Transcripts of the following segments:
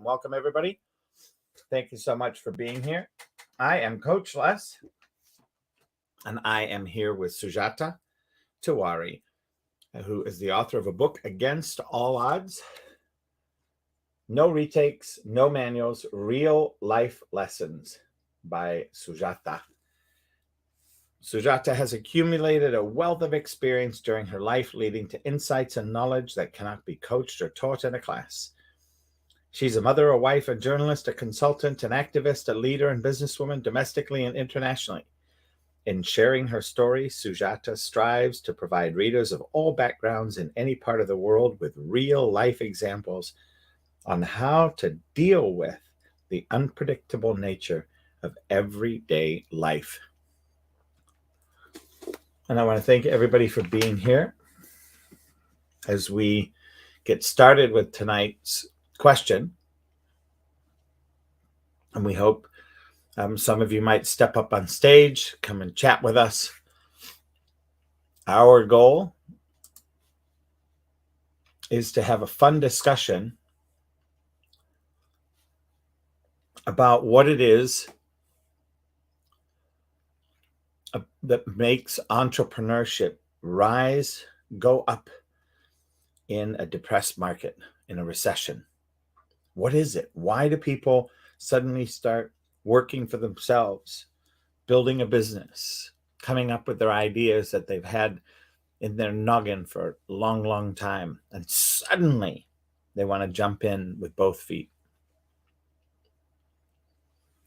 Welcome, everybody. Thank you so much for being here. I am Coach Les, and I am here with Sujata Tiwari, who is the author of a book, Against All Odds. No retakes, no manuals, real life lessons by Sujata. Sujata has accumulated a wealth of experience during her life, leading to insights and knowledge that cannot be coached or taught in a class. She's a mother, a wife, a journalist, a consultant, an activist, a leader, and businesswoman domestically and internationally. In sharing her story, Sujata strives to provide readers of all backgrounds in any part of the world with real-life examples on how to deal with the unpredictable nature of everyday life. And I want to thank everybody for being here as we get started with tonight's question. And we hope some of you might step up on stage, come and chat with us. Our goal is to have a fun discussion about what it is that makes entrepreneurship go up in a depressed market, in a recession. What is it? Why do people suddenly start working for themselves, building a business, coming up with their ideas that they've had in their noggin for a long, long time, and suddenly they want to jump in with both feet?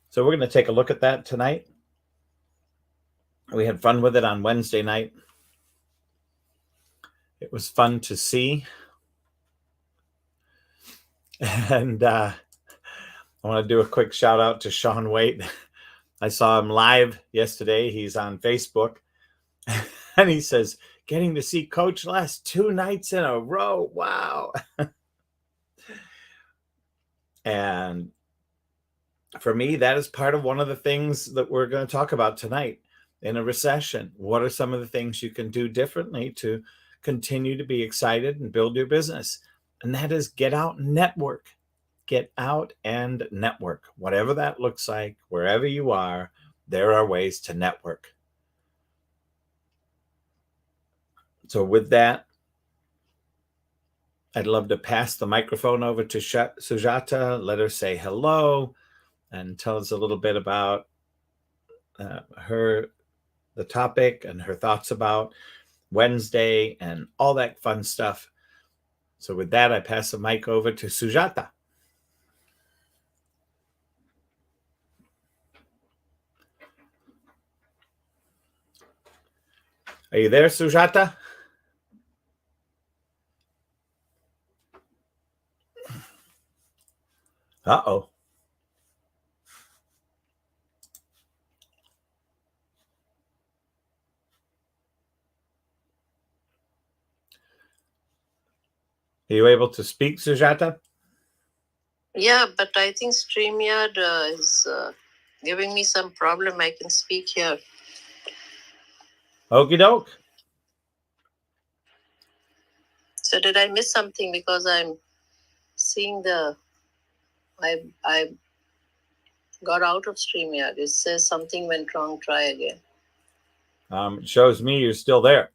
So we're going to take a look at that tonight. We had fun with it on Wednesday night. It was fun to see. And I want to do a quick shout out to Sean Waite. I saw him live yesterday. He's on Facebook. And he says, getting to see Coach Les 2 nights in a row. Wow. And for me, that is part of one of the things that we're going to talk about tonight. In a recession, what are some of the things you can do differently to continue to be excited and build your business? And that is get out and network. Get out and network. Whatever that looks like, wherever you are, there are ways to network. So with that, I'd love to pass the microphone over to Sujata. Let her say hello and tell us a little bit about the topic and her thoughts about Wednesday and all that fun stuff. So with that, I pass the mic over to Sujata. Are you there, Sujata? Uh-oh. Are you able to speak, Sujata? Yeah, but I think StreamYard is giving me some problem. I can speak here. Okie doke. So did I miss something? Because I'm seeing I got out of StreamYard. It says something went wrong. Try again. It shows me you're still there.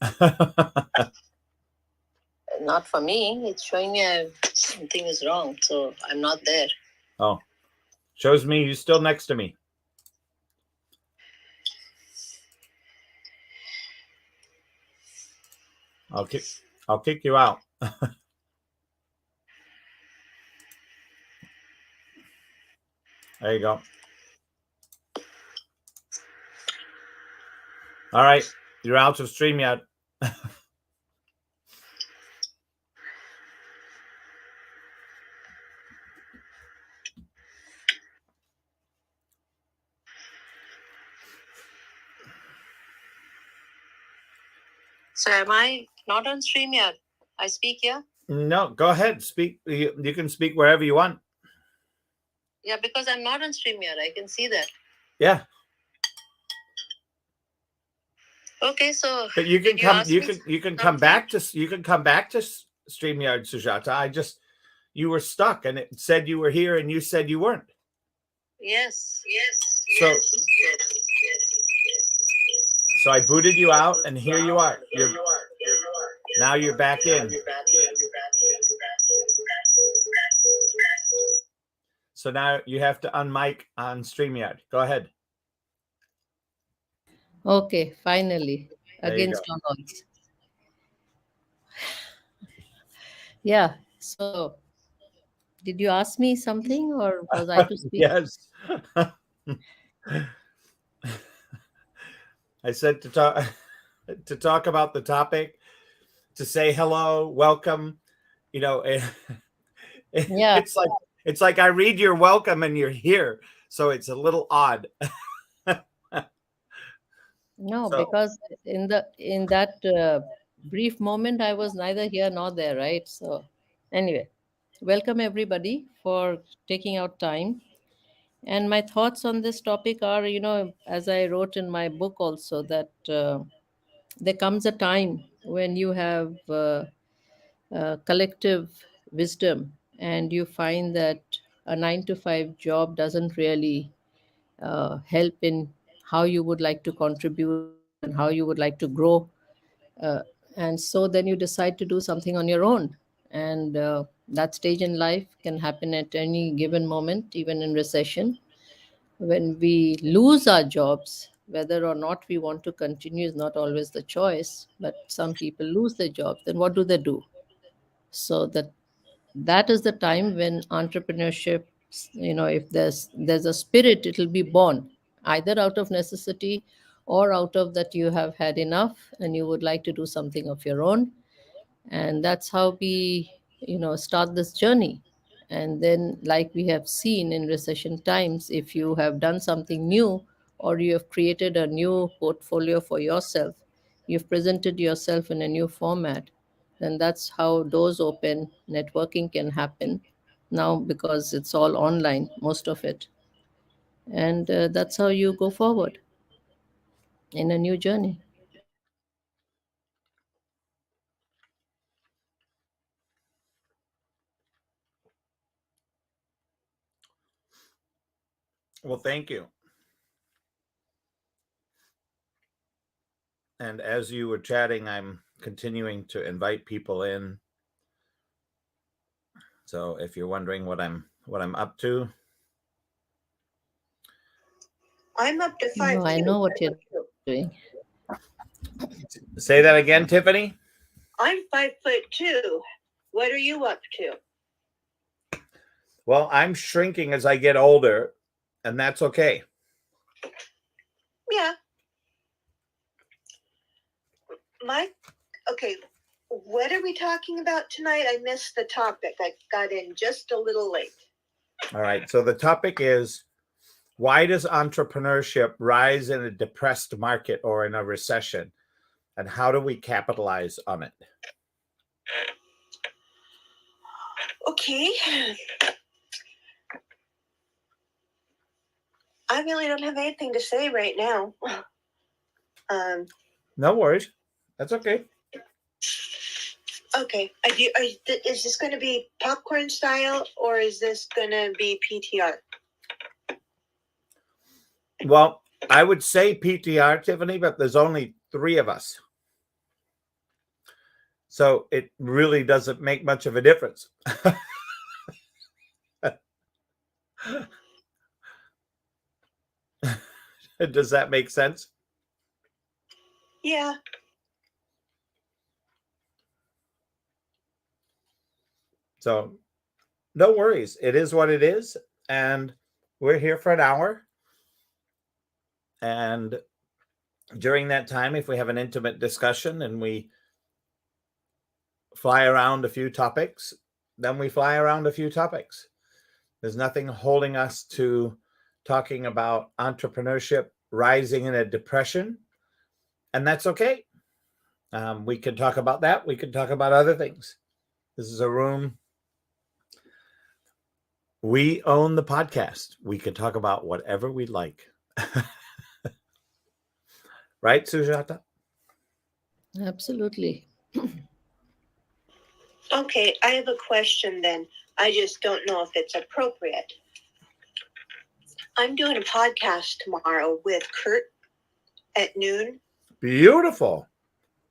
Not for me. It's showing me something is wrong. So I'm not there. Oh, shows me you're still next to me. I'll kick you out. There you go. All right, you're out of StreamYard. So am I not on StreamYard? I speak here? No, go ahead. Speak. You can speak wherever you want. Yeah, because I'm not on StreamYard. I can see that. Yeah. Okay, so But you can come. You can come something? back to. You can come back to StreamYard, Sujata. You were stuck, and it said you were here, and you said you weren't. Yes. So I booted you out, and here you are. Now you're back in. So now you have to unmic on StreamYard. Go ahead. Okay, finally, There you against go. all odds. Yeah. So, did you ask me something, or was I to speak? Yes. I said to talk about the topic, to say hello, welcome. You know, Yeah. it's like I read your welcome and you're here, so it's a little odd. No, So because in that brief moment, I was neither here nor there, right? So, anyway, welcome everybody for taking out time. And my thoughts on this topic are, as I wrote in my book also, that there comes a time when you have collective wisdom and you find that a 9 to 5 job doesn't really help in how you would like to contribute and how you would like to grow. Uh, and so then you decide to do something on your own. And that stage in life can happen at any given moment, even in recession. When we lose our jobs, whether or not we want to continue is not always the choice, but some people lose their jobs. Then what do? So that is the time when entrepreneurship, if there's a spirit, it'll be born either out of necessity or out of that you have had enough and you would like to do something of your own. And that's how we start this journey. And then, like we have seen in recession times, if you have done something new or you have created a new portfolio for yourself, you've presented yourself in a new format, then that's how doors open, networking can happen now because it's all online, most of it. And that's how you go forward in a new journey. well, thank you. And as you were chatting, I'm continuing to invite people in. So if you're wondering what I'm up to, I'm up to 5 No, I know what you're doing. say that again, Tiffany. I'm 5'2". What are you up to? Well, I'm shrinking as I get older, and that's okay. Yeah. Okay, what are we talking about tonight? I missed the topic. I got in just a little late. All right. So the topic is, why does entrepreneurship rise in a depressed market or in a recession? And how do we capitalize on it? Okay. I really don't have anything to say right now. No worries. That's okay. Okay. Is this going to be popcorn style or is this going to be PTR? Well, I would say PTR, Tiffany, but there's only 3 of us. So it really doesn't make much of a difference. Does that make sense? Yeah. So no worries. It is what it is. And we're here for an hour. And during that time, if we have an intimate discussion and we fly around a few topics, then we fly around a few topics. There's nothing holding us to talking about entrepreneurship, rising in a depression, and that's okay. We can talk about that. We can talk about other things. This is a room. We own the podcast. We can talk about whatever we like. Right, Sujata? Absolutely. Okay, I have a question then. I just don't know if it's appropriate. I'm doing a podcast tomorrow with Kurt at noon. Beautiful.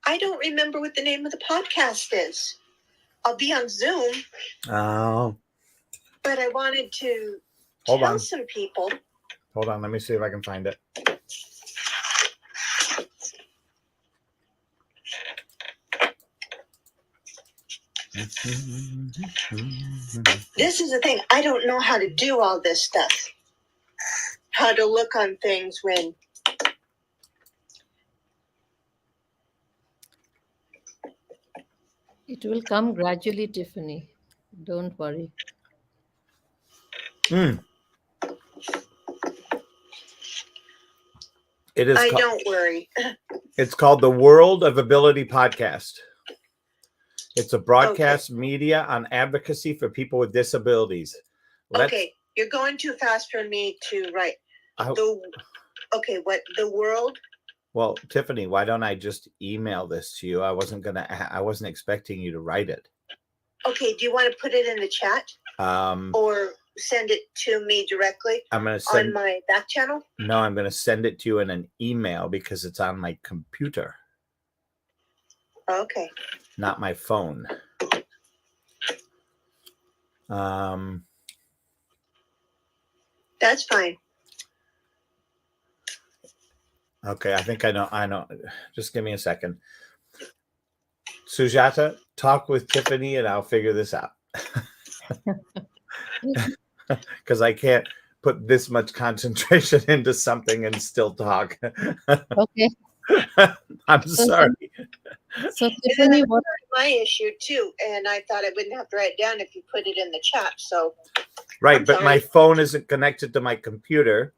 I don't remember what the name of the podcast is. I'll be on Zoom, Oh, but I wanted to hold tell on. some people. Hold on. Let me see if I can find it. This is the thing. I don't know how to do all this stuff. How to look on things when... It will come gradually, Tiffany. Don't worry. It is. don't worry. It's called the World of Ability Podcast. It's a broadcast media on advocacy for people with disabilities. Okay, you're going too fast for me to write. The world? Well, Tiffany, why don't I just email this to you? I wasn't expecting you to write it. Okay, do you want to put it in the chat? Or send it to me directly? I'm going to send on my back channel? No, I'm going to send it to you in an email because it's on my computer. Okay. Not my phone. That's fine. Okay, I think I know. Just give me a second. Sujata, talk with Tiffany and I'll figure this out. Because I can't put this much concentration into something and still talk. Okay. I'm sorry. So Tiffany, what? My issue too, and I thought I wouldn't have to write it down if you put it in the chat. So right, but my phone isn't connected to my computer,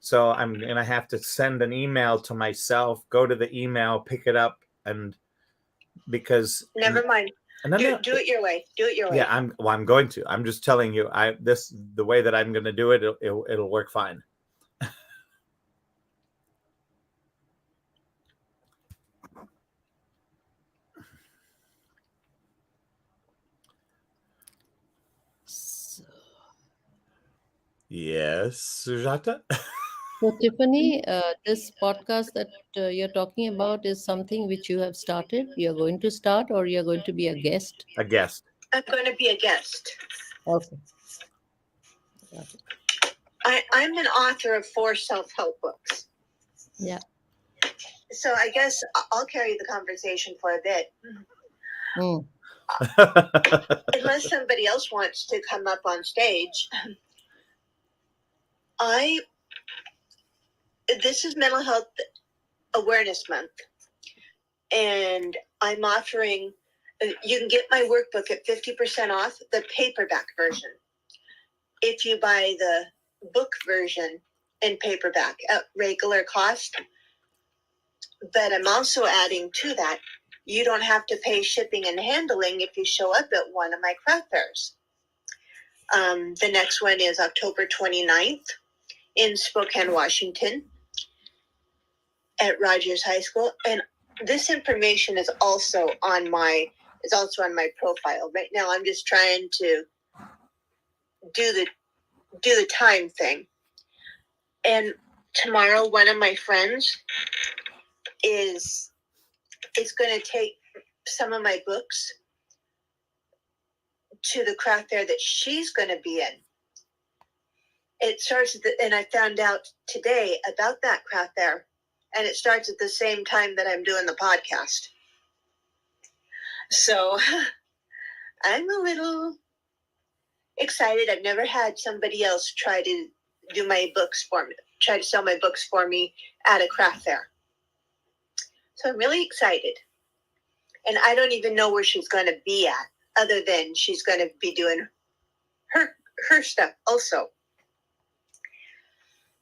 so I'm gonna have to send an email to myself. Go to the email, pick it up, and because never mind. Do it your way. Do it your way. Yeah, I'm going to. I'm just telling you. The way that I'm going to do it. It'll work fine. Yes, Sujata. So Tiffany, this podcast that you're talking about is something which you have started. You're going to start, or you're going to be a guest? A guest. I'm going to be a guest. Okay. I'm an author of 4 self-help books. Yeah. So I guess I'll carry the conversation for a bit. Unless somebody else wants to come up on stage. This is Mental Health Awareness Month. And I'm offering, you can get my workbook at 50% off the paperback version. If you buy the book version in paperback at regular cost. But I'm also adding to that, you don't have to pay shipping and handling if you show up at one of my craft fairs. The next one is October 29th in Spokane, Washington at Rogers High School. And this information is also on my profile. Right now I'm just trying to do the time thing. And tomorrow one of my friends is going to take some of my books to the craft fair that she's going to be in. It starts and I found out today about that craft fair, and it starts at the same time that I'm doing the podcast. So I'm a little excited. I've never had somebody else try to do my books for me, try to sell my books for me at a craft fair. So I'm really excited. And I don't even know where she's going to be at, other than she's going to be doing her stuff also.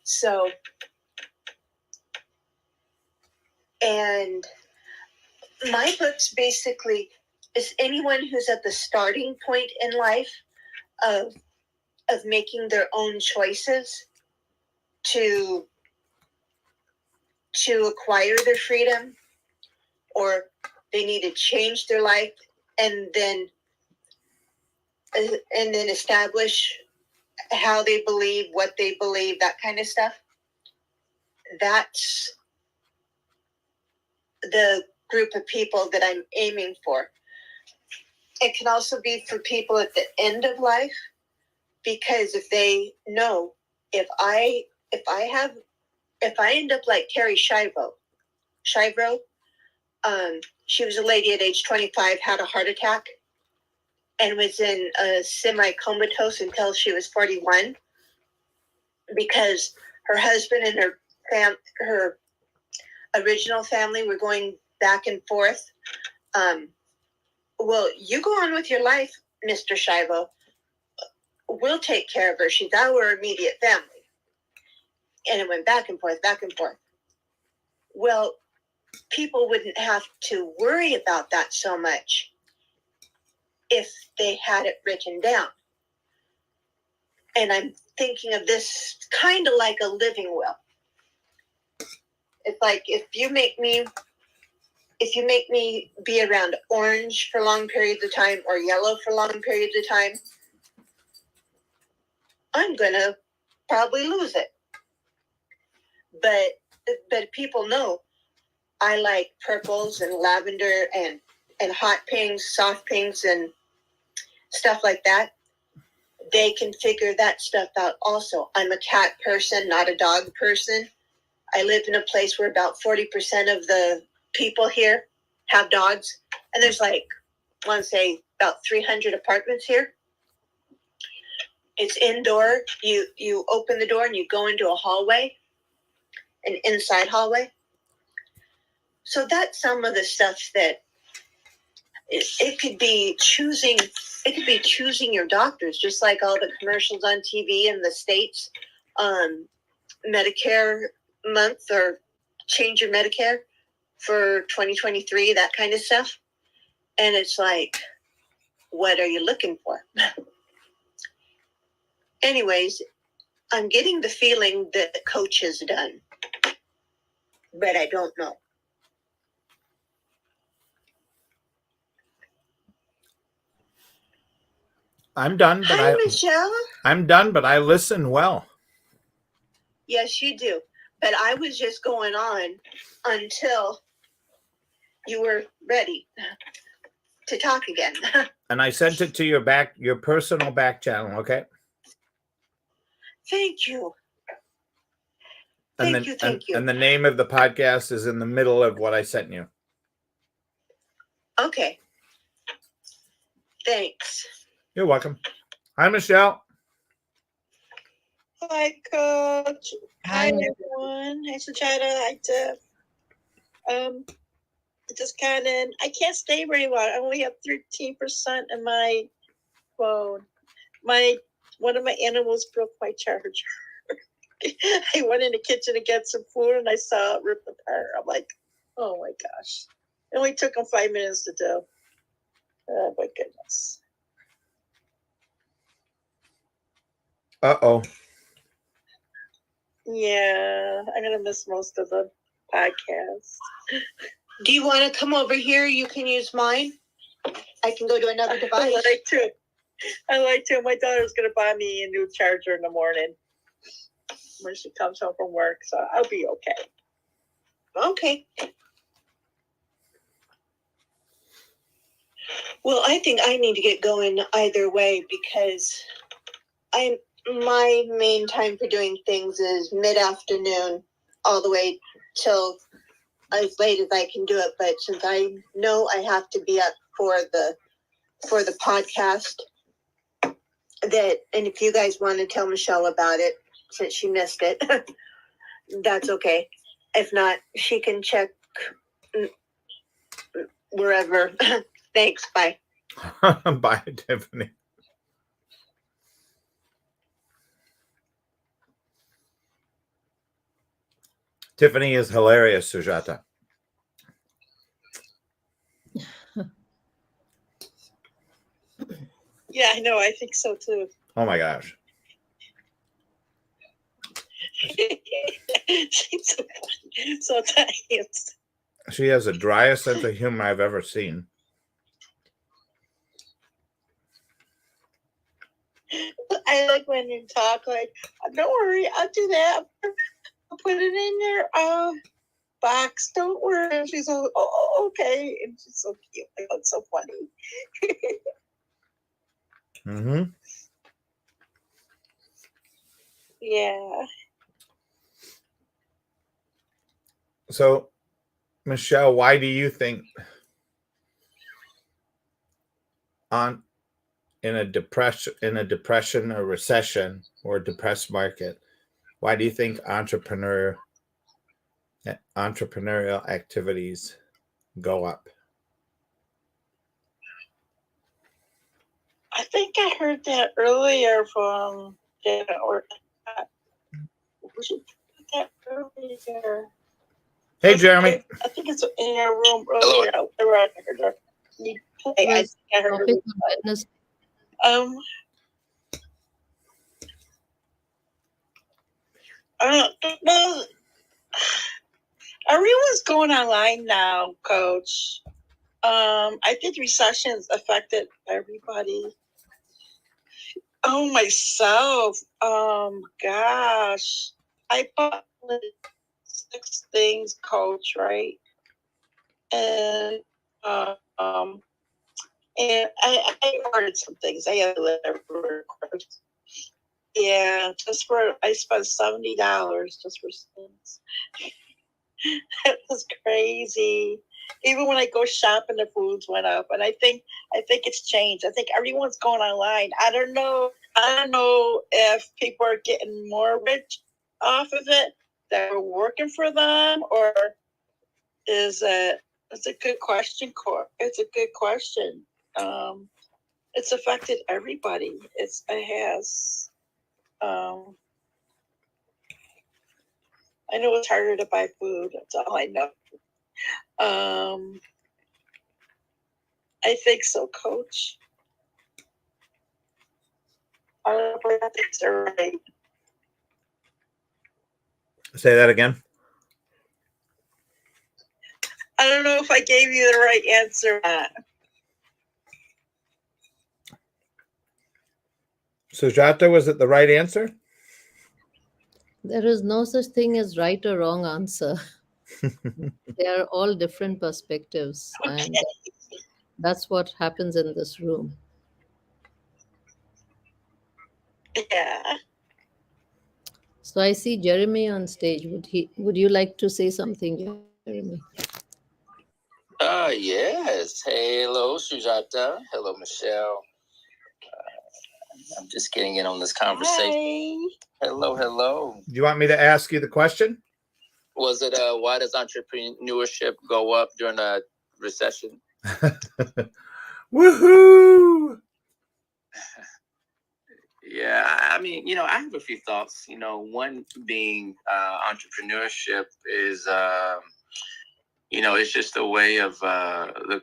So, and my book's basically is anyone who's at the starting point in life of making their own choices to acquire their freedom, or they need to change their life and then establish how they believe, what they believe, that kind of stuff. That's the group of people that I'm aiming for. It can also be for people at the end of life, because if they know, if I end up like Carrie Shivo, she was a lady at age 25, had a heart attack, and was in a semi-comatose until she was 41, because her husband and her original family were going back and forth. Well, you go on with your life, Mr. Shivo. We'll take care of her. She's our immediate family. And it went back and forth, back and forth. Well, people wouldn't have to worry about that so much if they had it written down. And I'm thinking of this kind of like a living will. It's like if you make me be around orange for long periods of time or yellow for long periods of time, I'm gonna probably lose it. But people know I like purples and lavender and hot pinks, soft pinks, and stuff like that. They can figure that stuff out also. I'm a cat person, not a dog person. I live in a place where about 40% of the people here have dogs. And there's like, I want to say about 300 apartments here. It's indoor. You open the door and you go into a hallway, an inside hallway. So that's some of the stuff that it could be choosing. It could be choosing your doctors, just like all the commercials on TV in the States, Medicare month, or change your Medicare for 2023, that kind of stuff. And it's like, what are you looking for? Anyways, I'm getting the feeling that the coach is done, but I don't know. I'm done, but Hi, Michelle. I'm done, but I listen well. Yes, you do. But I was just going on until you were ready to talk again. And I sent it to your personal back channel, okay? Thank you. Thank you. And the name of the podcast is in the middle of what I sent you. Okay. Thanks. You're welcome. Hi, Michelle. Hi, Coach. Hi, Hi. everyone. Hi, Sujata. Hi, Tiff. Just kind of, I can't stay very long. I only have 13% in my phone. One of my animals broke my charger. I went in the kitchen to get some food and I saw it rip apart. I'm like, oh my gosh. It only took them 5 minutes to do. Oh my goodness. Uh-oh. Yeah, I'm going to miss most of the podcast. Do you want to come over here? You can use mine. I can go to another device. I like to. My daughter's going to buy me a new charger in the morning when she comes home from work, so I'll be okay. Okay. Well, I think I need to get going either way, because my main time for doing things is mid-afternoon all the way till as late as I can do it. But since I know I have to be up for the podcast, and if you guys want to tell Michelle about it, since she missed it, that's okay. If not, she can check wherever. Thanks. Bye. Bye, Tiffany. Tiffany is hilarious, Sujata. Yeah, I know. I think so too. Oh my gosh. She's so funny. So nice. She has the driest sense of humor I've ever seen. I like when you talk like, don't worry, I'll do that. I'll put it in your box. Don't worry. She's like, oh, okay. And she's so cute. Like, that's so funny. Mm-hmm. Yeah. So, Michelle, why do you think in a depression or recession or a depressed market, why do you think entrepreneurial activities go up? I think I heard that earlier from or was it that earlier? Hey, Jeremy. I think it's in your room earlier. I heard her. I heard her. Topic on Wednesday. I don't know. Everyone's going online now, Coach. I think recessions affected everybody. Oh, myself. Gosh. I bought like 6 things, Coach, right? And I ordered some things. I had to deliver. Yeah, I spent $70 just for things. That was crazy. Even when I go shopping, the foods went up, and I think it's changed. I think everyone's going online. I don't know if people are getting more rich off of it that are working for them, or is it? It's a good question, Cor. It's a good question. It's affected everybody. It has. I know it's harder to buy food. That's all I know. I think so, Coach. I don't know if I think they're right. Say that again. I don't know if I gave you the right answer. Sujata, was it the right answer? There is no such thing as right or wrong answer. They are all different perspectives, and that's what happens in this room. Yeah. So I see Jeremy on stage. Would you like to say something, Jeremy? Yes. Hello, Sujata. Hello, Michelle. I'm just getting in on this conversation. Hi. Hello. Do you want me to ask you the question? Was it why does entrepreneurship go up during a recession? Woohoo! Yeah, I mean, I have a few thoughts. One being entrepreneurship is, it's just a way of the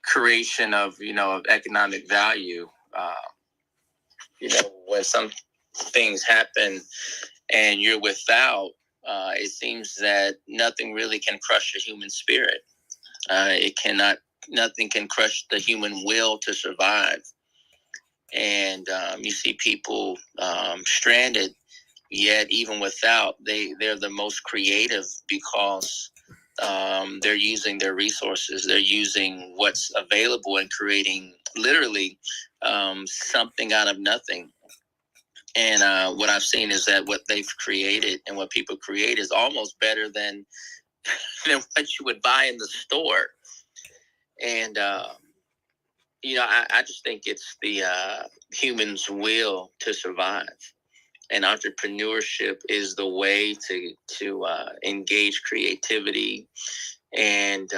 creation of, of economic value. When some things happen and you're without, it seems that nothing really can crush the human spirit. Nothing can crush the human will to survive. And you see people stranded, yet even without, they're the most creative because they're using their resources. They're using what's available and creating literally something out of nothing. And what I've seen is that what they've created and what people create is almost better than what you would buy in the store. And I just think it's the human's will to survive. and entrepreneurship is the way to engage creativity and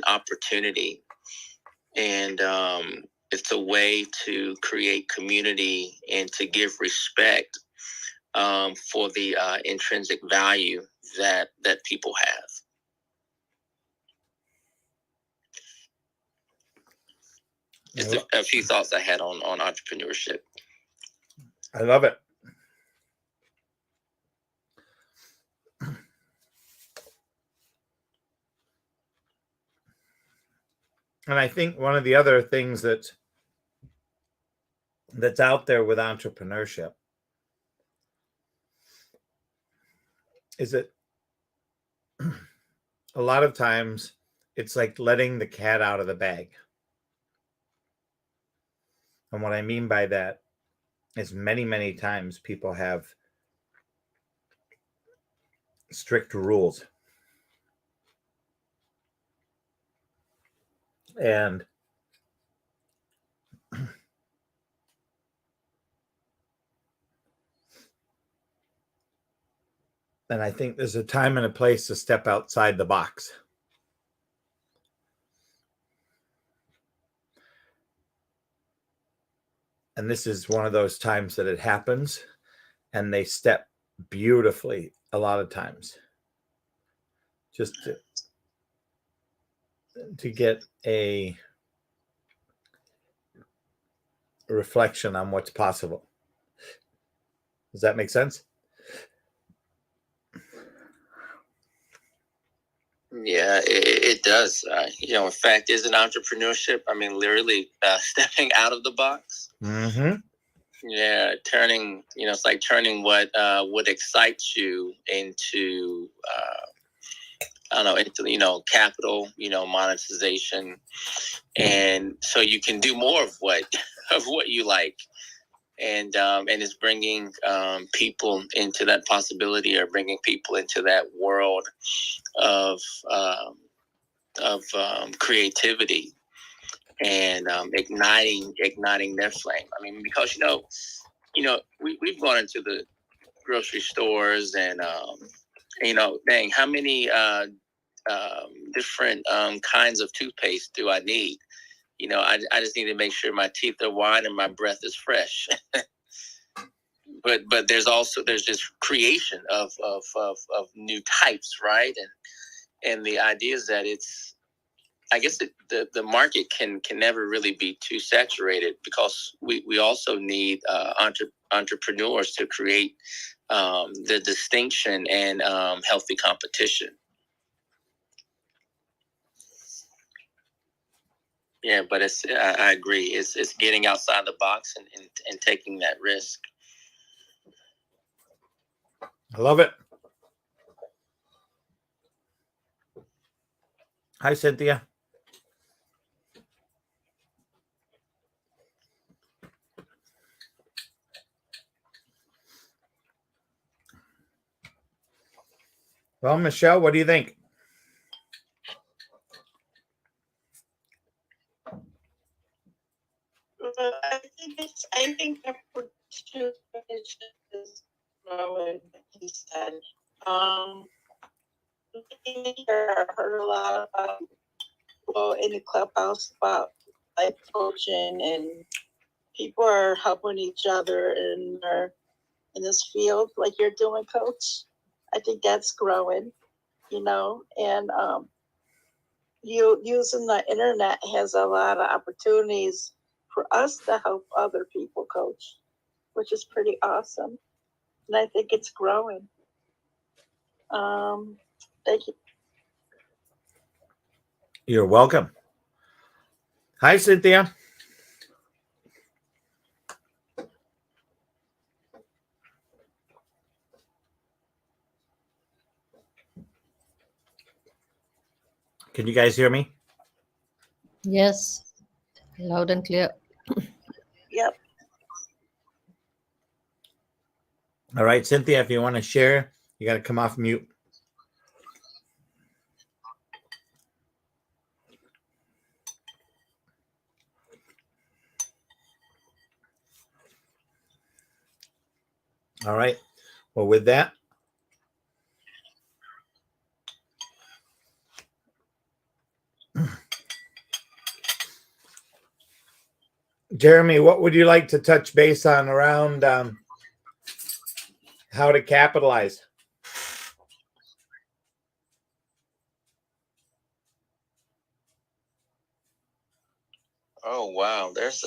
opportunity, and it's a way to create community and to give respect for the intrinsic value that people have. Just a few thoughts I had on entrepreneurship. I love it. And I think one of the other things that's out there with entrepreneurship is that a lot of times it's like letting the cat out of the bag. And what I mean by that is many, many times people have strict rules. And I think there's a time and a place to step outside the box. And this is one of those times that it happens, and they step beautifully a lot of times. Just to get a reflection on what's possible. Does that make sense? Yeah, it does. In fact, isn't entrepreneurship, literally stepping out of the box? Mm-hmm. Yeah, turning, it's like turning what excites you into, into, capital, monetization. And so you can do more of what you like. And it's bringing people into that possibility, or bringing people into that world of creativity, and igniting their flame. Because we've gone into the grocery stores, and dang, how many different kinds of toothpaste do I need? I just need to make sure my teeth are white and my breath is fresh. But there's this creation of new types, right? And the idea is that I guess the market can never really be too saturated, because we also need entrepreneurs to create the distinction and healthy competition. Yeah, but I agree. It's getting outside the box and taking that risk. I love it. Hi, Cynthia. Well, Michelle, what do you think? I think opportunity is growing, like he said. I heard a lot about, in the clubhouse, about like coaching, and people are helping each other in this field, like you're doing, Coach. I think that's growing, and you using the internet has a lot of opportunities for us to help other people, Coach, which is pretty awesome. And I think it's growing. Thank you. You're welcome. Hi, Cynthia. Can you guys hear me? Yes, loud and clear. Yep. All right, Cynthia, if you want to share, you got to come off mute. All right. Well, with that, Jeremy, what would you like to touch base on around how to capitalize? Oh wow, there's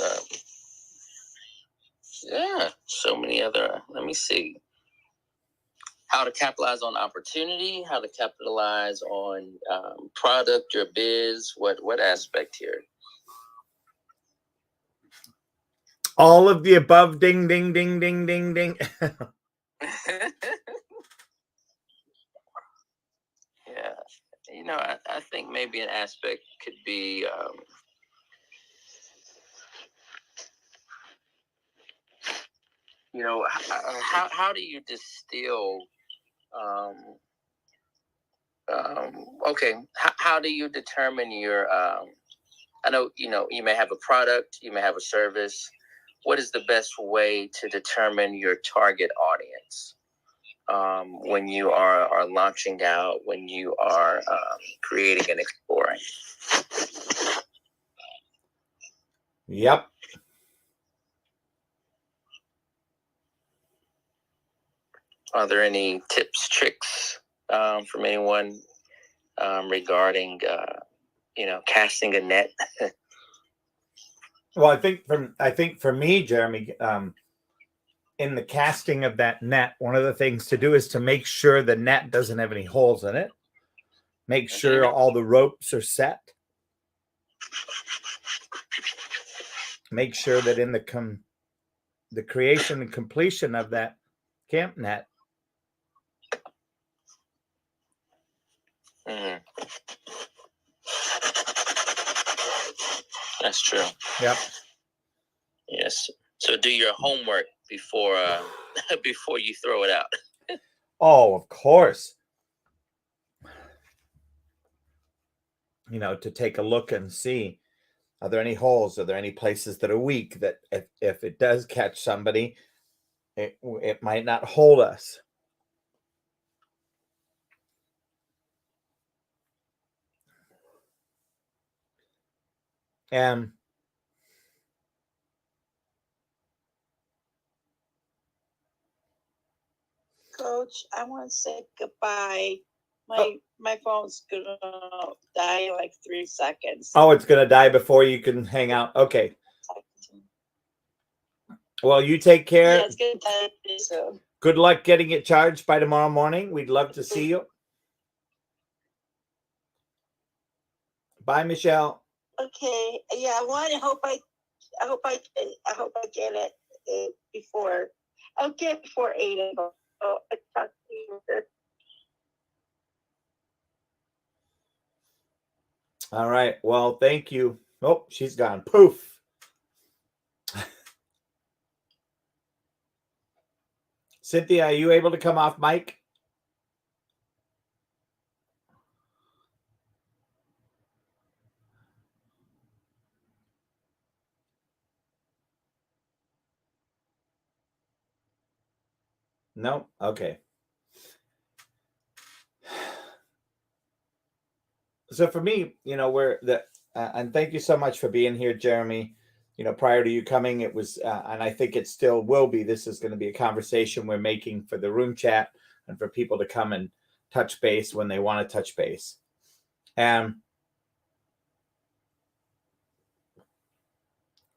so many other. Let me see. How to capitalize on opportunity, how to capitalize on product or biz. What aspect here? All of the above. Ding, ding, ding, ding, ding, ding. Yeah, I think maybe an aspect could be how do you distill okay, how do you determine your I know you may have a product, you may have a service. What is the best way to determine your target audience when you are launching out, when you are creating and exploring? Yep. Are there any tips, tricks from anyone regarding casting a net? Well, I think for me, Jeremy, in the casting of that net, one of the things to do is to make sure the net doesn't have any holes in it. Make sure all the ropes are set. Make sure that in the creation and completion of that camp net, That's true. Yep. Yes. So do your homework before before you throw it out. Oh, of course. To take a look and see, are there any holes? Are there any places that are weak that if it does catch somebody, it might not hold us? And Coach, I want to say goodbye. My phone's gonna die in like 3 seconds. Oh, it's gonna die before you can hang out. Okay. Well, you take care. Yeah, it's gonna die soon. Good luck getting it charged by tomorrow morning. We'd love to see you. Bye, Michelle. Okay. Yeah, I hope I get it before. I'll get before 8 o'clock. Oh, I talk to you. All right. Well, thank you. Oh, she's gone. Poof. Cynthia, are you able to come off mic? No? Okay. So for me, and thank you so much for being here, Jeremy. Prior to you coming, it was, and I think it still will be, this is going to be a conversation we're making for the room chat and for people to come and touch base when they want to touch base. And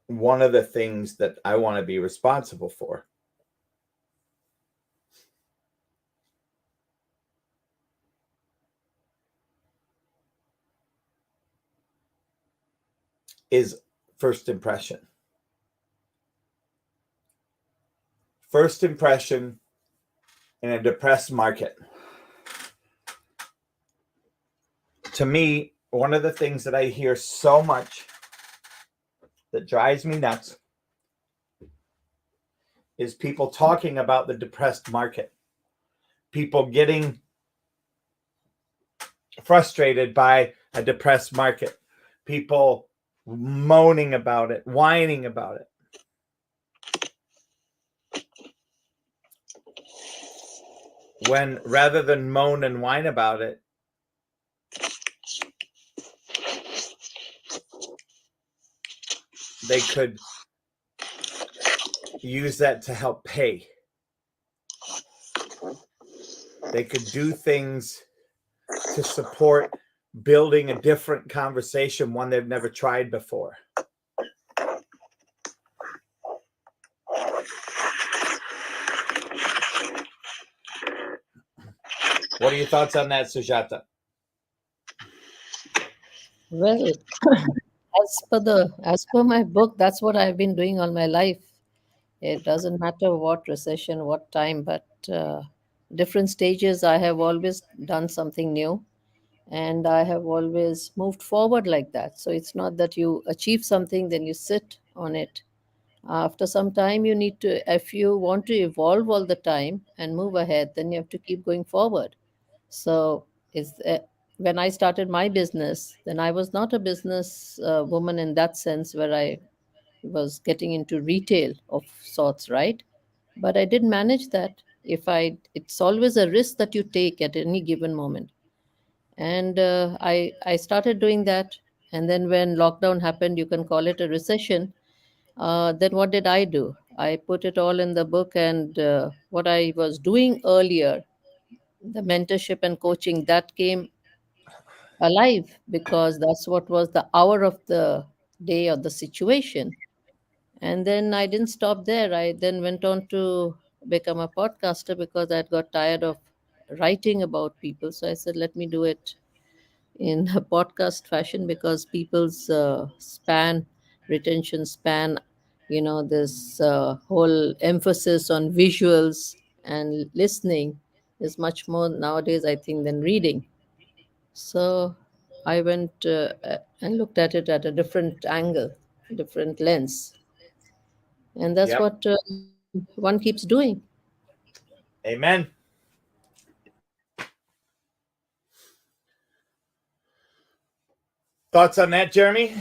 one of the things that I want to be responsible for is first impression. First impression in a depressed market. To me, one of the things that I hear so much that drives me nuts is people talking about the depressed market. People getting frustrated by a depressed market. People moaning about it, whining about it. when rather than moan and whine about it, they could use that to help pay. They could do things to support building a different conversation, one they've never tried before. What are your thoughts on that, Sujata? Well, as per my book, that's what I've been doing all my life. It doesn't matter what recession, what time, but different stages, I have always done something new, and I have always moved forward like that. So it's not that you achieve something, then you sit on it. After some time, you need to, if you want to evolve all the time and move ahead, then you have to keep going forward. So is when I started my business, then I was not a business woman in that sense, where I was getting into retail of sorts, right? But I did manage that. If I, it's always a risk that you take at any given moment, and I started doing that. And then when lockdown happened, you can call it a recession. Then what did I do? I put it all in the book, and what I was doing earlier, the mentorship and coaching, that came alive, because that's what was the hour of the day or the situation. And then I didn't stop there. I then went on to become a podcaster, because I got tired of writing about people. So I said, let me do it in a podcast fashion, because people's retention span, this whole emphasis on visuals and listening is much more nowadays, I think, than reading. So I went and looked at it at a different angle, different lens. And that's Yep. what one keeps doing. Amen. Thoughts on that, Jeremy?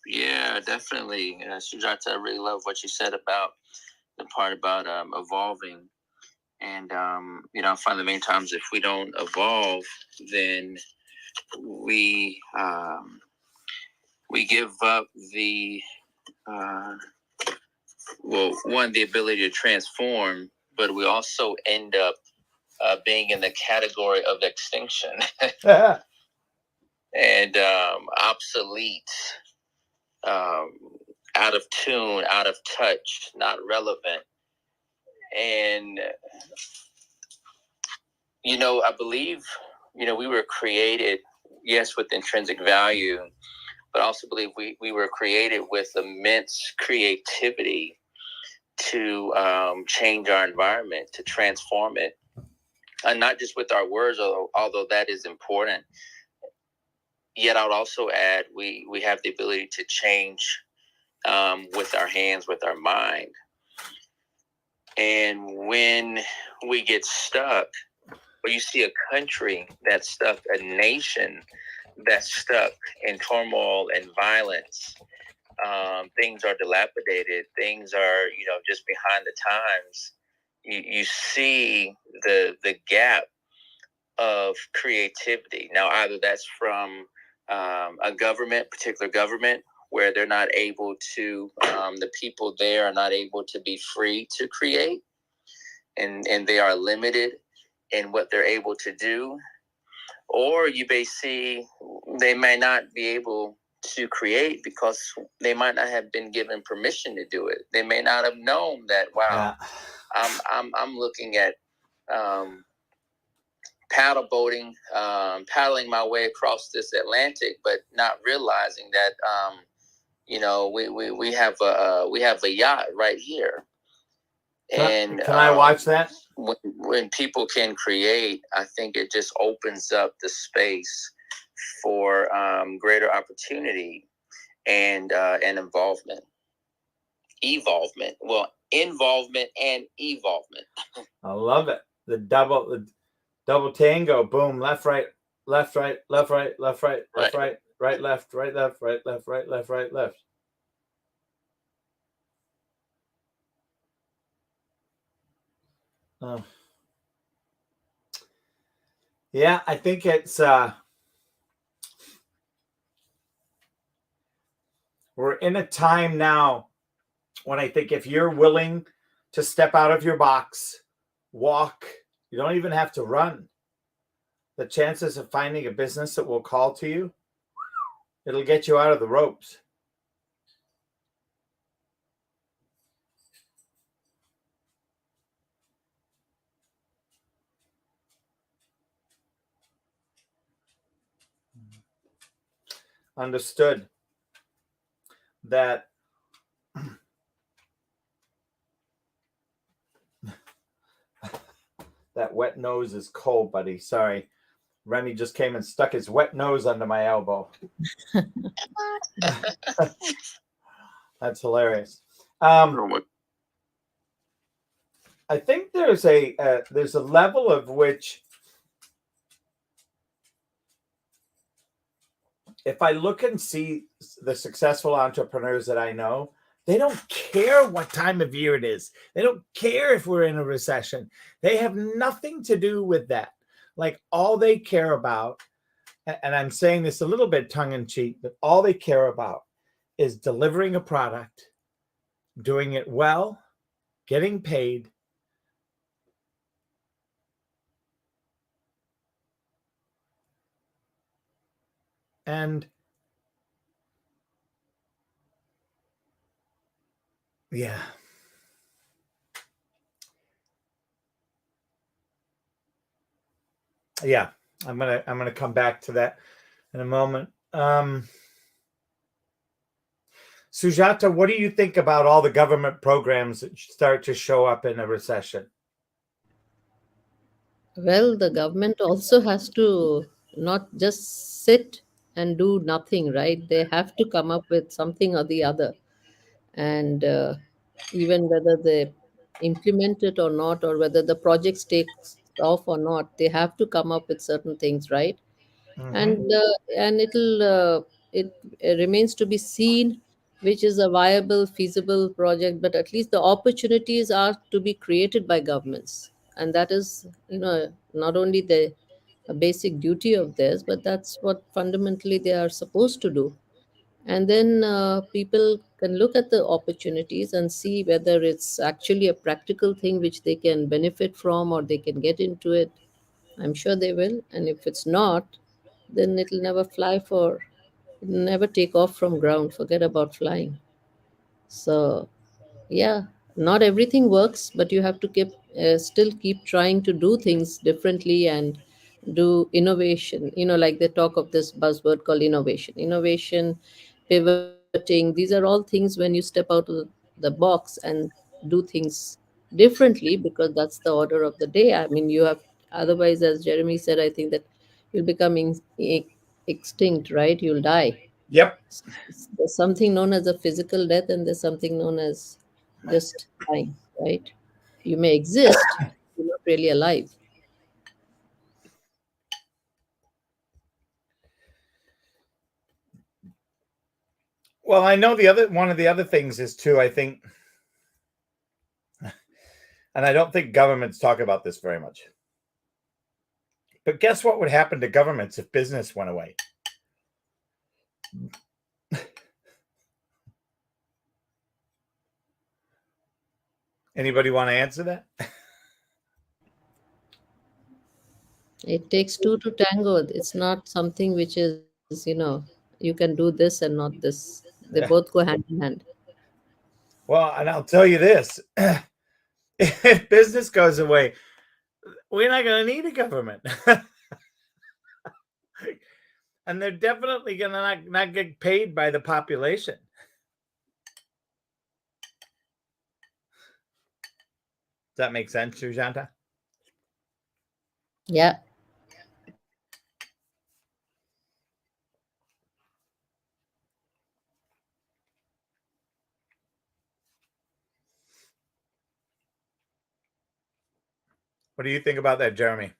Yeah, definitely. Sujata, I really love what you said about the part about evolving. And, I find the main times if we don't evolve, then we give up the, the ability to transform, but we also end up being in the category of extinction and obsolete, out of tune, out of touch, not relevant. And, I believe, we were created, yes, with intrinsic value, but I also believe we were created with immense creativity to change our environment, to transform it. And not just with our words, although that is important. Yet I would also add, we have the ability to change with our hands, with our mind. And when we get stuck, or you see a country that's stuck, a nation that's stuck in turmoil and violence, things are dilapidated, things are, just behind the times. You see the gap of creativity. Now, either that's from a government, particular government, where they're not able to, the people there are not able to be free to create, and they are limited in what they're able to do. Or you may see they may not be able to create because they might not have been given permission to do it. They may not have known that, wow, yeah. I'm looking at paddle boating, paddling my way across this Atlantic, but not realizing that we have a yacht right here. Can I watch that? When people can create, I think it just opens up the space for greater opportunity and involvement. Involvement and evolvement. I love it. The double tango. Boom. Left, right, left, right, left, right, left, right, left, right, right, left, right, left, right, left, right, left, right, left. Oh. Yeah, I think it's we're in a time now when I think if you're willing to step out of your box, walk, you don't even have to run. The chances of finding a business that will call to you, it'll get you out of the ropes. Understood that that wet nose is cold, buddy. Sorry. Remy just came and stuck his wet nose under my elbow. That's hilarious. I think there's a level of which, if I look and see the successful entrepreneurs that I know, they don't care what time of year it is. They don't care if we're in a recession. They have nothing to do with that. Like, all they care about, and I'm saying this a little bit tongue in cheek, but all they care about is delivering a product, doing it well, getting paid, and yeah. Yeah, I'm gonna come back to that in a moment. Sujata, what do you think about all the government programs that start to show up in a recession? Well, the government also has to not just sit and do nothing, right? They have to come up with something or the other. And even whether they implement it or not, or whether the projects takes off or not, they have to come up with certain things, right? Mm-hmm. And it remains to be seen which is a viable, feasible project, but at least the opportunities are to be created by governments, and that is, not only the a basic duty of theirs, but that's what fundamentally they are supposed to do. And then people can look at the opportunities and see whether it's actually a practical thing which they can benefit from, or they can get into it. I'm sure they will. And if it's not, then it'll never fly for, it'll never take off from ground. Forget about flying. So, yeah, not everything works, but you have to still keep trying to do things differently and do innovation. Like they talk of this buzzword called innovation, pivoting. These are all things when you step out of the box and do things differently, because that's the order of the day. I mean, you have, otherwise, as Jeremy said, I think that you'll become extinct, right? You'll die. Yep. There's something known as a physical death, and there's something known as just dying, right? You may exist, you're not really alive. Well, I know one of the other things is too, I think, and I don't think governments talk about this very much. But guess what would happen to governments if business went away? Anybody want to answer that? It takes two to tango. It's not something which is, you can do this and not this. They both go hand in hand. Well, and I'll tell you this. If business goes away, we're not going to need a government. And they're definitely going to not get paid by the population. Does that make sense, Sujata? Yeah. What do you think about that, Jeremy?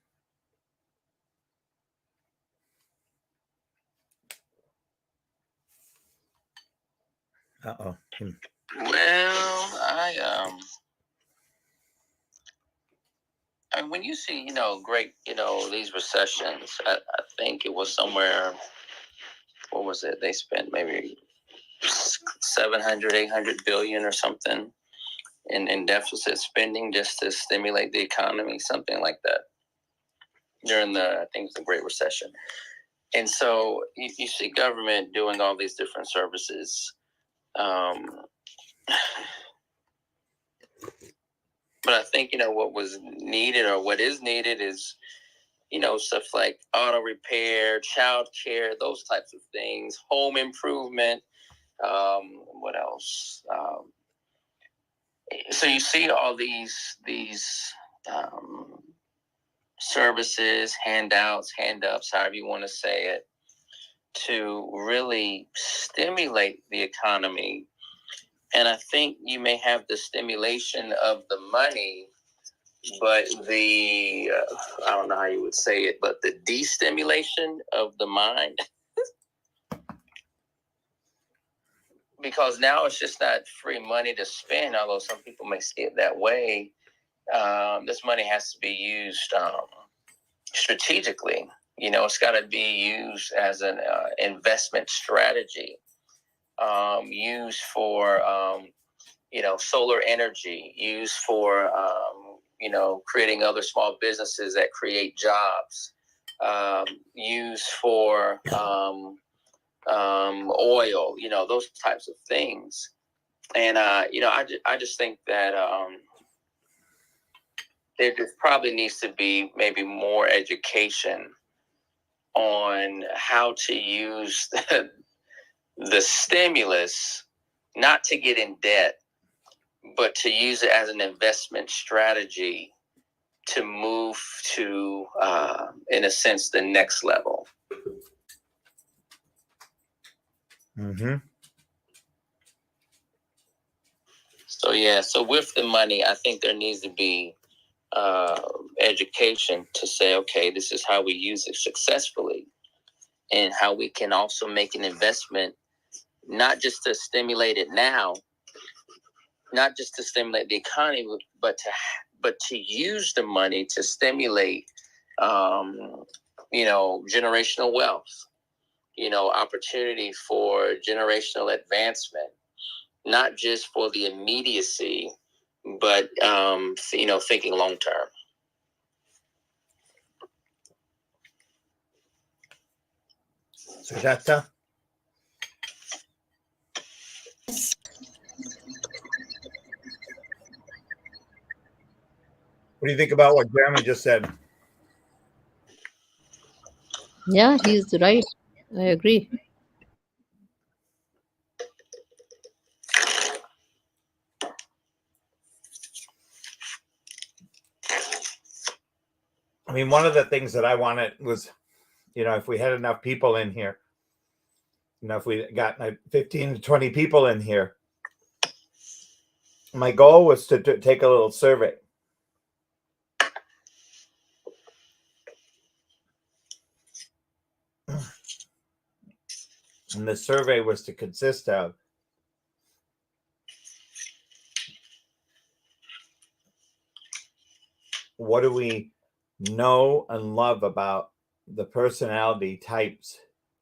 Uh-oh. Well, I mean, when you see, great, these recessions, I think it was somewhere, what was it? They spent maybe 700, 800 billion or something in deficit spending just to stimulate the economy, something like that, during I think it was the Great Recession. And so you see government doing all these different services. But I think, what was needed, or what is needed, is, stuff like auto repair, child care, those types of things, home improvement. What else? So you see all these services, handouts, hand-ups, however you want to say it, to really stimulate the economy. And I think you may have the stimulation of the money, but I don't know how you would say it, but the destimulation of the mind. Because now it's just not free money to spend, although some people may see it that way. This money has to be used strategically. It's got to be used as an investment strategy, used for solar energy, used for creating other small businesses that create jobs, used for oil, those types of things. And I just think that there just probably needs to be maybe more education on how to use the stimulus, not to get in debt, but to use it as an investment strategy to move to, in a sense, the next level. Mm-hmm. So with the money, I think there needs to be education to say, okay, this is how we use it successfully, and how we can also make an investment, not just to stimulate it now, not just to stimulate the economy, but to use the money to stimulate, generational wealth, opportunity for generational advancement, not just for the immediacy, but, thinking long term. Sujata? What do you think about what Jeremy just said? Yeah, he's right. I agree. I mean, one of the things that I wanted was, if we had enough people in here, if we got 15 to 20 people in here, my goal was to take a little survey. And the survey was to consist of what do we know and love about the personality types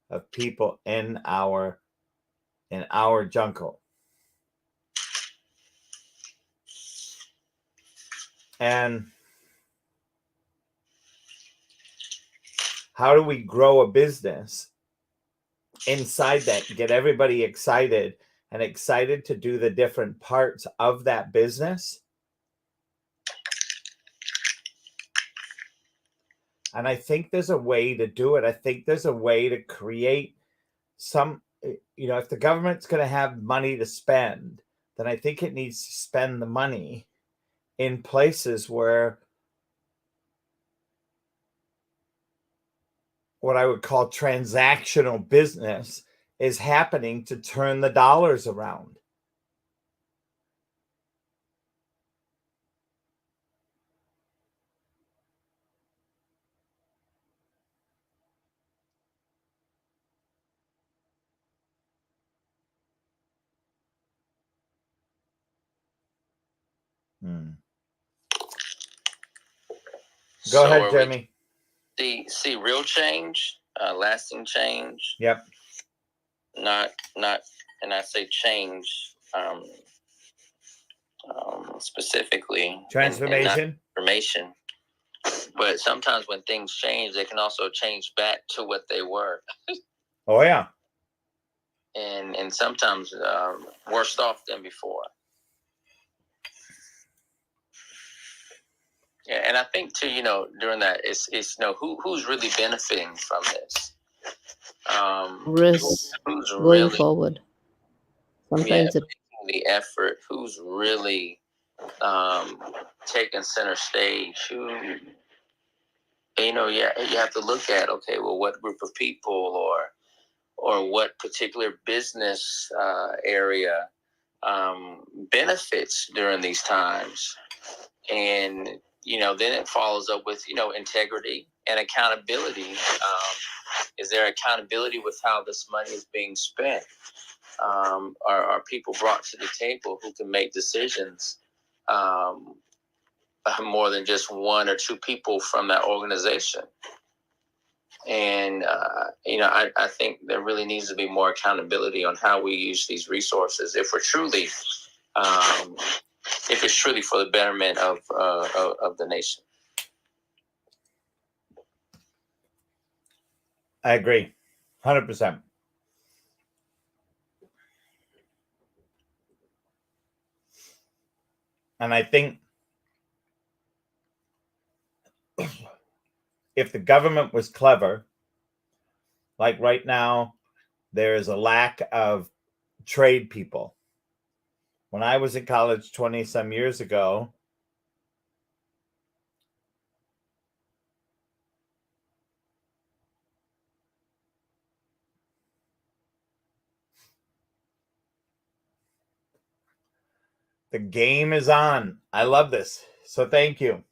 of people in our jungle. And how do we grow a business inside that, get everybody excited to do the different parts of that business? And I think there's a way to do it. I think there's a way to create some, if the government's going to have money to spend, then I think it needs to spend the money in places where what I would call transactional business is happening to turn the dollars around. Go ahead, Jeremy. See real change, lasting change. Yep. Not, and I say change specifically. Transformation. Transformation. But sometimes when things change, they can also change back to what they were. Oh yeah. And sometimes worse off than before. Yeah, and I think too, during that, it's who's really benefiting from this. Risk Who's going really forward. Sometimes it making the effort? Who's really taking center stage? Who, you have to look at, okay, well, what group of people or what particular business area benefits during these times. And, then it follows up with, integrity and accountability. Is there accountability with how this money is being spent? Are people brought to the table who can make decisions more than just one or two people from that organization? And, I think there really needs to be more accountability on how we use these resources if it's truly for the betterment of the nation. I agree, 100%. And I think if the government was clever, like right now, there is a lack of trade people. When I was in college 20 some years ago, the game is on. I love this. So thank you.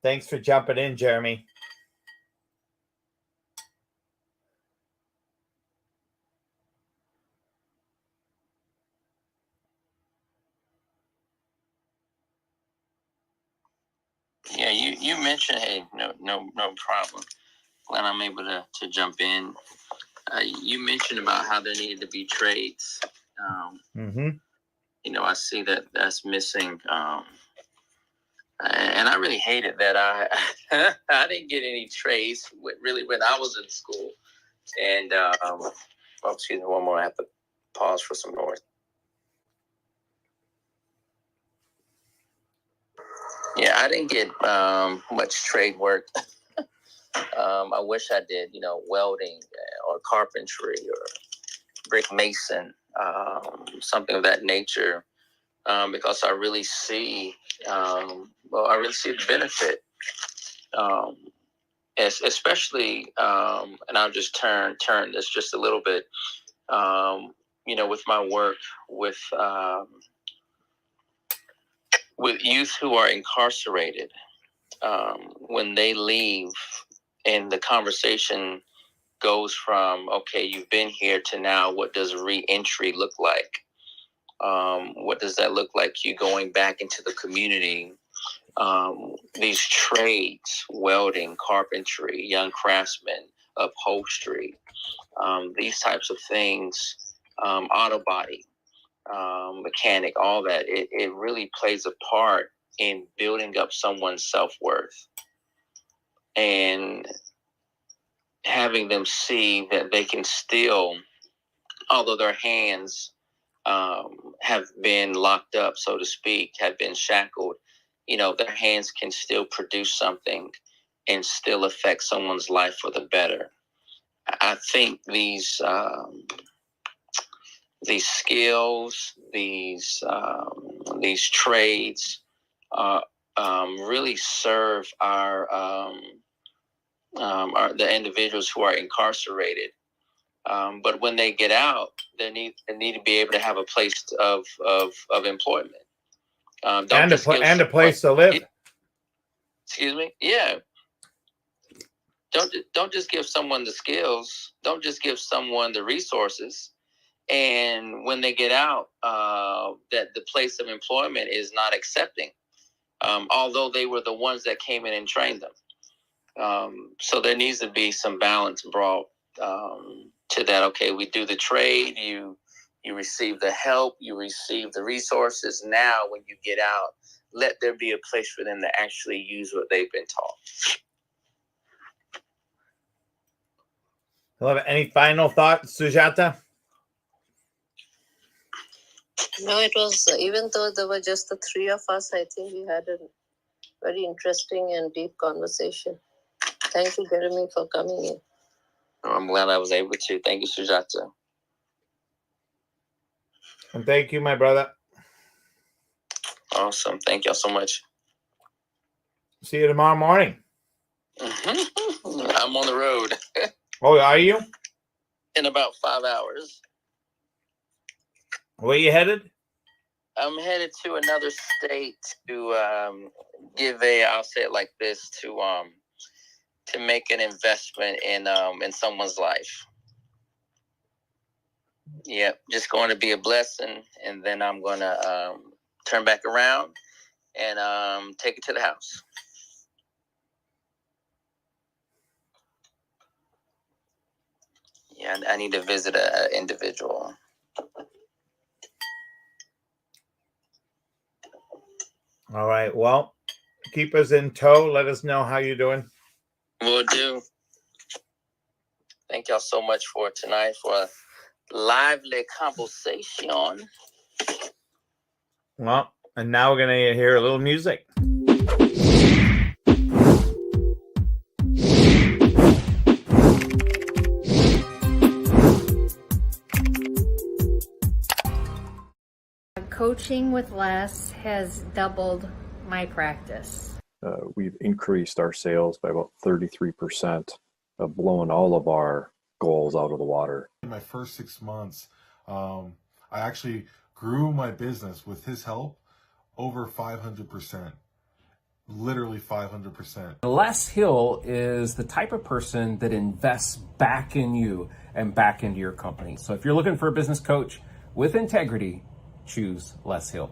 Thanks for jumping in, Jeremy. Yeah, you mentioned, hey, no problem. Glad I'm able to jump in. You mentioned about how there needed to be trades. I see that's missing. And I really hated that I didn't get any trades really when I was in school. And excuse me, one more. I have to pause for some noise. Yeah, I didn't get much trade work. I wish I did, welding or carpentry or brick mason, something of that nature, because I really see, the benefit, especially, and I'll just turn this just a little bit, with my work with youth who are incarcerated, when they leave and the conversation goes from, okay, you've been here to now, what does re-entry look like? What does that look like? You going back into the community, these trades, welding, carpentry, young craftsmen, upholstery, these types of things, auto body, mechanic, all that, it really plays a part in building up someone's self-worth and having them see that they can still, although their hands have been locked up, so to speak, have been shackled, their hands can still produce something and still affect someone's life for the better. I think these skills, these trades, really serve the individuals who are incarcerated. But when they get out, they need to be able to have a place of employment. And a place to live. Excuse me. Yeah. Don't just give someone the skills. Don't just give someone the resources. And when they get out, that the place of employment is not accepting. although they were the ones that came in and trained them. So there needs to be some balance brought to that. Okay, we do the trade, you receive the help, you receive the resources. Now, when you get out, let there be a place for them to actually use what they've been taught. I love it. Any final thoughts, Sujata? No, it was, even though there were just the three of us, I think we had a very interesting and deep conversation. Thank you, Jeremy, for coming in. I'm glad I was able to. Thank you, Sujata. And thank you, my brother. Awesome. Thank y'all so much. See you tomorrow morning. I'm on the road Oh, are you? in about 5 hours. Where you headed? I'm headed to another state to give a, I'll say it like this, to make an investment in someone's life. Yep, just going to be a blessing, and then I'm going to turn back around and take it to the house. Yeah, I need to visit an individual. All right. Well, keep us in tow. Let us know how you're doing. Will do. Thank y'all so much for tonight, for a lively conversation. Well, and now we're going to hear a little music. Coaching with Les has doubled my practice. We've increased our sales by about 33%, of blowing all of our goals out of the water. In my first 6 months, I actually grew my business with his help over 500%. Literally 500%. Les Hill is the type of person that invests back in you and back into your company. So if you're looking for a business coach with integrity, choose Les Hill.